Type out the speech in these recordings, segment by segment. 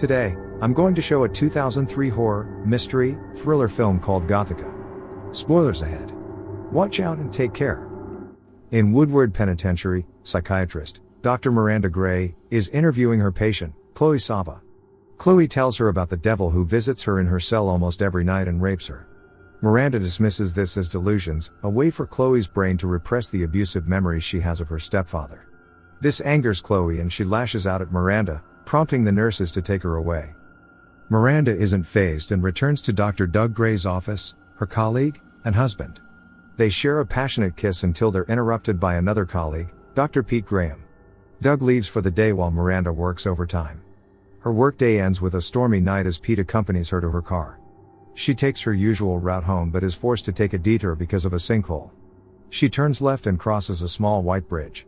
Today, I'm going to show a 2003 horror, mystery, thriller film called Gothica. Spoilers ahead. Watch out and take care. In Woodward Penitentiary, psychiatrist, Dr. Miranda Gray, is interviewing her patient, Chloe Sava. Chloe tells her about the devil who visits her in her cell almost every night and rapes her. Miranda dismisses this as delusions, a way for Chloe's brain to repress the abusive memories she has of her stepfather. This angers Chloe and she lashes out at Miranda, prompting the nurses to take her away. Miranda isn't fazed and returns to Dr. Doug Gray's office, her colleague, and husband. They share a passionate kiss until they're interrupted by another colleague, Dr. Pete Graham. Doug leaves for the day while Miranda works overtime. Her workday ends with a stormy night as Pete accompanies her to her car. She takes her usual route home but is forced to take a detour because of a sinkhole. She turns left and crosses a small white bridge.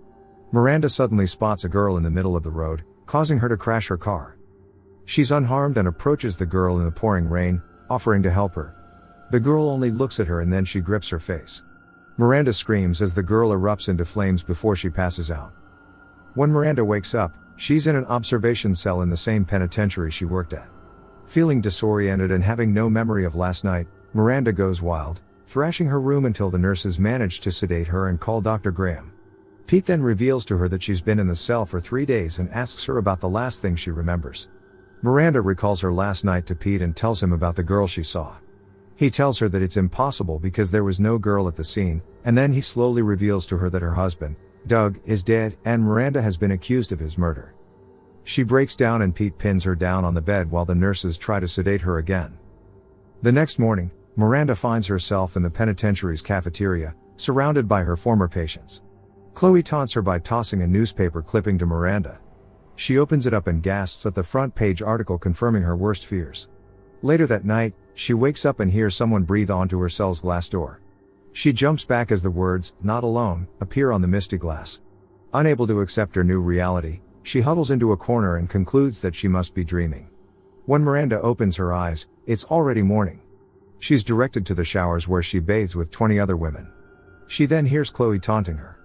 Miranda suddenly spots a girl in the middle of the road, causing her to crash her car. She's unharmed and approaches the girl in the pouring rain, offering to help her. The girl only looks at her and then she grips her face. Miranda screams as the girl erupts into flames before she passes out. When Miranda wakes up, she's in an observation cell in the same penitentiary she worked at. Feeling disoriented and having no memory of last night, Miranda goes wild, thrashing her room until the nurses manage to sedate her and call Dr. Graham. Pete then reveals to her that she's been in the cell for 3 days and asks her about the last thing she remembers. Miranda recalls her last night to Pete and tells him about the girl she saw. He tells her that it's impossible because there was no girl at the scene, and then he slowly reveals to her that her husband, Doug, is dead and Miranda has been accused of his murder. She breaks down and Pete pins her down on the bed while the nurses try to sedate her again. The next morning, Miranda finds herself in the penitentiary's cafeteria, surrounded by her former patients. Chloe taunts her by tossing a newspaper clipping to Miranda. She opens it up and gasps at the front page article confirming her worst fears. Later that night, she wakes up and hears someone breathe onto her cell's glass door. She jumps back as the words, "Not alone," appear on the misty glass. Unable to accept her new reality, she huddles into a corner and concludes that she must be dreaming. When Miranda opens her eyes, it's already morning. She's directed to the showers where she bathes with 20 other women. She then hears Chloe taunting her.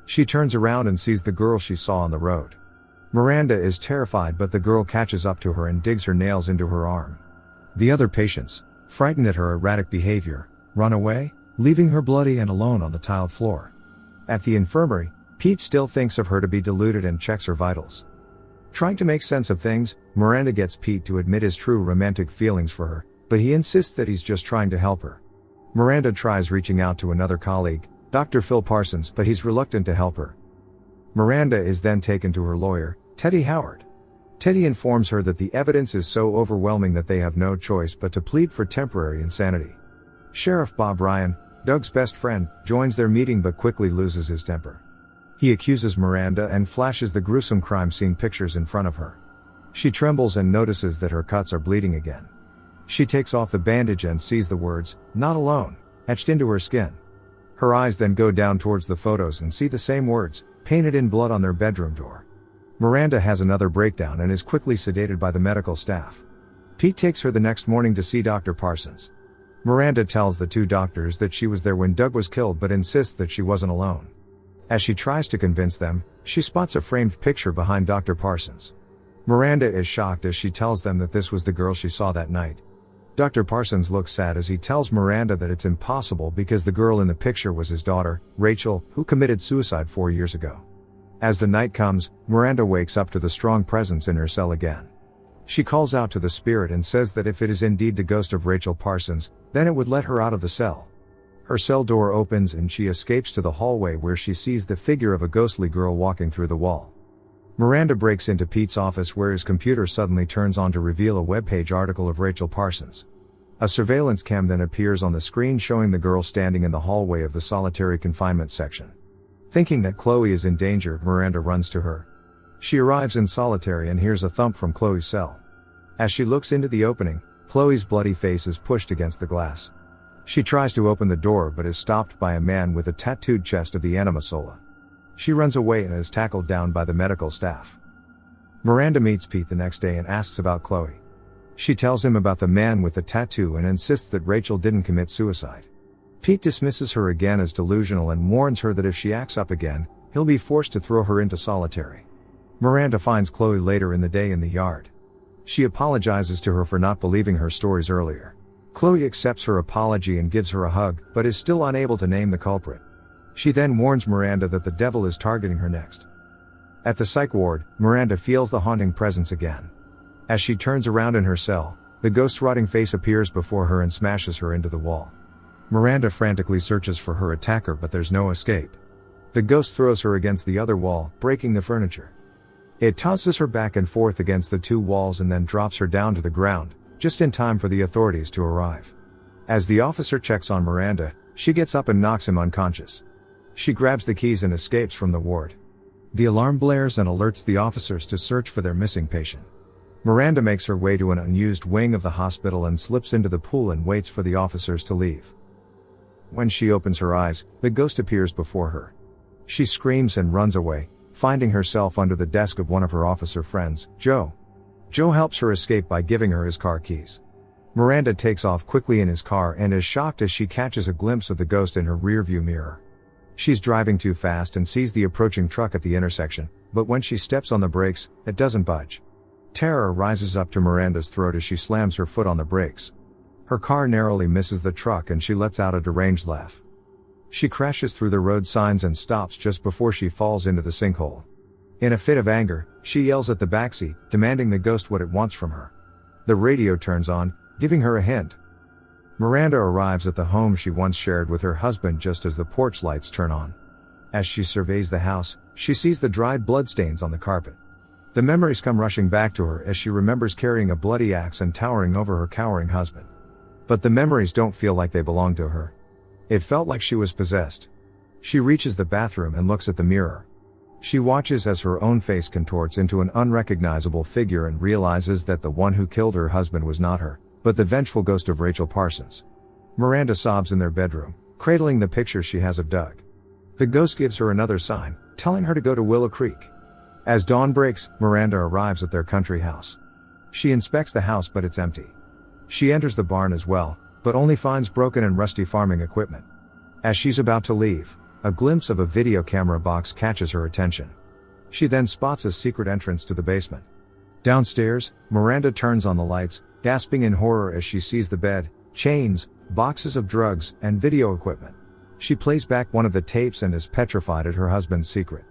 She turns around and sees the girl she saw on the road. Miranda is terrified but the girl catches up to her and digs her nails into her arm. The other patients, frightened at her erratic behavior, run away, leaving her bloody and alone on the tiled floor. At the infirmary, Pete still thinks of her to be deluded and checks her vitals. Trying to make sense of things, Miranda gets Pete to admit his true romantic feelings for her, but he insists that he's just trying to help her. Miranda tries reaching out to another colleague, Dr. Phil Parsons, but he's reluctant to help her. Miranda is then taken to her lawyer, Teddy Howard. Teddy informs her that the evidence is so overwhelming that they have no choice but to plead for temporary insanity. Sheriff Bob Ryan, Doug's best friend, joins their meeting but quickly loses his temper. He accuses Miranda and flashes the gruesome crime scene pictures in front of her. She trembles and notices that her cuts are bleeding again. She takes off the bandage and sees the words, "Not alone," etched into her skin. Her eyes then go down towards the photos and see the same words, painted in blood on their bedroom door. Miranda has another breakdown and is quickly sedated by the medical staff. Pete takes her the next morning to see Dr. Parsons. Miranda tells the two doctors that she was there when Doug was killed but insists that she wasn't alone. As she tries to convince them, she spots a framed picture behind Dr. Parsons. Miranda is shocked as she tells them that this was the girl she saw that night. Dr. Parsons looks sad as he tells Miranda that it's impossible because the girl in the picture was his daughter, Rachel, who committed suicide 4 years ago. As the night comes, Miranda wakes up to the strong presence in her cell again. She calls out to the spirit and says that if it is indeed the ghost of Rachel Parsons, then it would let her out of the cell. Her cell door opens and she escapes to the hallway where she sees the figure of a ghostly girl walking through the wall. Miranda breaks into Pete's office where his computer suddenly turns on to reveal a webpage article of Rachel Parsons. A surveillance cam then appears on the screen showing the girl standing in the hallway of the solitary confinement section. Thinking that Chloe is in danger, Miranda runs to her. She arrives in solitary and hears a thump from Chloe's cell. As she looks into the opening, Chloe's bloody face is pushed against the glass. She tries to open the door but is stopped by a man with a tattooed chest of the anima sola. She runs away and is tackled down by the medical staff. Miranda meets Pete the next day and asks about Chloe. She tells him about the man with the tattoo and insists that Rachel didn't commit suicide. Pete dismisses her again as delusional and warns her that if she acts up again, he'll be forced to throw her into solitary. Miranda finds Chloe later in the day in the yard. She apologizes to her for not believing her stories earlier. Chloe accepts her apology and gives her a hug, but is still unable to name the culprit. She then warns Miranda that the devil is targeting her next. At the psych ward, Miranda feels the haunting presence again. As she turns around in her cell, the ghost's rotting face appears before her and smashes her into the wall. Miranda frantically searches for her attacker, but there's no escape. The ghost throws her against the other wall, breaking the furniture. It tosses her back and forth against the two walls and then drops her down to the ground, just in time for the authorities to arrive. As the officer checks on Miranda, she gets up and knocks him unconscious. She grabs the keys and escapes from the ward. The alarm blares and alerts the officers to search for their missing patient. Miranda makes her way to an unused wing of the hospital and slips into the pool and waits for the officers to leave. When she opens her eyes, the ghost appears before her. She screams and runs away, finding herself under the desk of one of her officer friends, Joe. Joe helps her escape by giving her his car keys. Miranda takes off quickly in his car and is shocked as she catches a glimpse of the ghost in her rearview mirror. She's driving too fast and sees the approaching truck at the intersection, but when she steps on the brakes, it doesn't budge. Terror rises up to Miranda's throat as she slams her foot on the brakes. Her car narrowly misses the truck and she lets out a deranged laugh. She crashes through the road signs and stops just before she falls into the sinkhole. In a fit of anger, she yells at the backseat, demanding the ghost what it wants from her. The radio turns on, giving her a hint. Miranda arrives at the home she once shared with her husband just as the porch lights turn on. As she surveys the house, she sees the dried bloodstains on the carpet. The memories come rushing back to her as she remembers carrying a bloody axe and towering over her cowering husband. But the memories don't feel like they belong to her. It felt like she was possessed. She reaches the bathroom and looks at the mirror. She watches as her own face contorts into an unrecognizable figure and realizes that the one who killed her husband was not her, but the vengeful ghost of Rachel Parsons. Miranda sobs in their bedroom, cradling the picture she has of Doug. The ghost gives her another sign, telling her to go to Willow Creek. As dawn breaks, Miranda arrives at their country house. She inspects the house, but it's empty. She enters the barn as well, but only finds broken and rusty farming equipment. As she's about to leave, a glimpse of a video camera box catches her attention. She then spots a secret entrance to the basement. Downstairs, Miranda turns on the lights, gasping in horror as she sees the bed, chains, boxes of drugs, and video equipment. She plays back one of the tapes and is petrified at her husband's secret.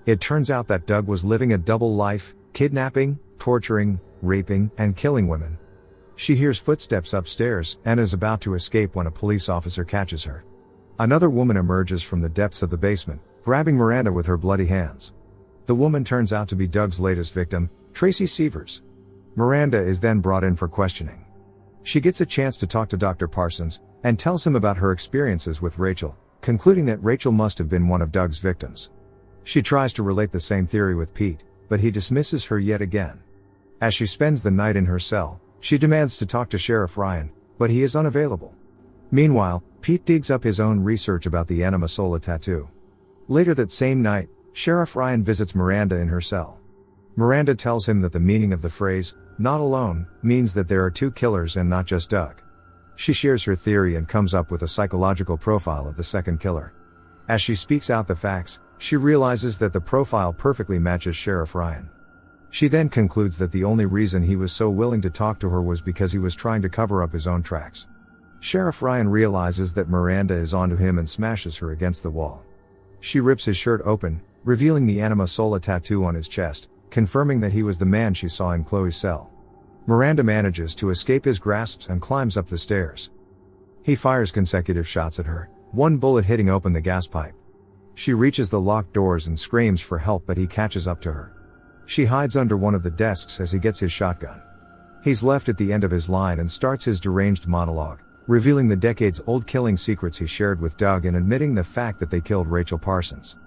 It turns out that Doug was living a double life, kidnapping, torturing, raping, and killing women. She hears footsteps upstairs and is about to escape when a police officer catches her. Another woman emerges from the depths of the basement, grabbing Miranda with her bloody hands. The woman turns out to be Doug's latest victim, Tracy Severs. Miranda is then brought in for questioning. She gets a chance to talk to Dr. Parsons, and tells him about her experiences with Rachel, concluding that Rachel must have been one of Doug's victims. She tries to relate the same theory with Pete, but he dismisses her yet again. As she spends the night in her cell, she demands to talk to Sheriff Ryan, but he is unavailable. Meanwhile, Pete digs up his own research about the anima sola tattoo. Later that same night, Sheriff Ryan visits Miranda in her cell. Miranda tells him that the meaning of the phrase, "not alone," means that there are two killers and not just Doug. She shares her theory and comes up with a psychological profile of the second killer. As she speaks out the facts, she realizes that the profile perfectly matches Sheriff Ryan. She then concludes that the only reason he was so willing to talk to her was because he was trying to cover up his own tracks. Sheriff Ryan realizes that Miranda is onto him and smashes her against the wall. She rips his shirt open, revealing the anima sola tattoo on his chest, confirming that he was the man she saw in Chloe's cell. Miranda manages to escape his grasps and climbs up the stairs. He fires consecutive shots at her, one bullet hitting open the gas pipe. She reaches the locked doors and screams for help, but he catches up to her. She hides under one of the desks as he gets his shotgun. He's left at the end of his line and starts his deranged monologue, revealing the decades-old killing secrets he shared with Doug and admitting the fact that they killed Rachel Parsons.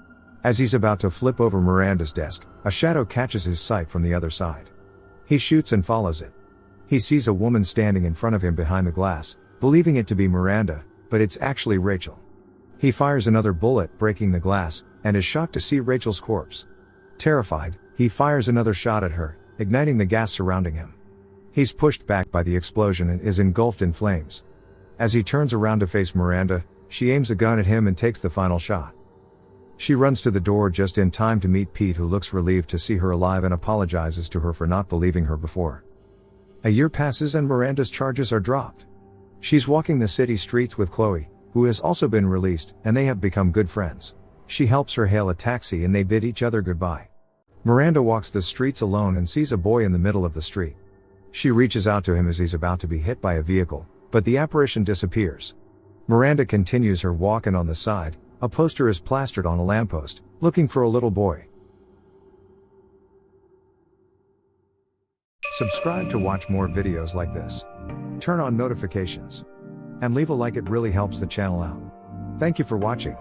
As he's about to flip over Miranda's desk, a shadow catches his sight from the other side. He shoots and follows it. He sees a woman standing in front of him behind the glass, believing it to be Miranda, but it's actually Rachel. He fires another bullet, breaking the glass, and is shocked to see Rachel's corpse. Terrified, he fires another shot at her, igniting the gas surrounding him. He's pushed back by the explosion and is engulfed in flames. As he turns around to face Miranda, she aims a gun at him and takes the final shot. She runs to the door just in time to meet Pete, who looks relieved to see her alive and apologizes to her for not believing her before. A year passes and Miranda's charges are dropped. She's walking the city streets with Chloe, who has also been released, and they have become good friends. She helps her hail a taxi and they bid each other goodbye. Miranda walks the streets alone and sees a boy in the middle of the street. She reaches out to him as he's about to be hit by a vehicle, but the apparition disappears. Miranda continues her walk and on the side, a poster is plastered on a lamppost, looking for a little boy. Subscribe to watch more videos like this. Turn on notifications. And leave a like, it really helps the channel out. Thank you for watching.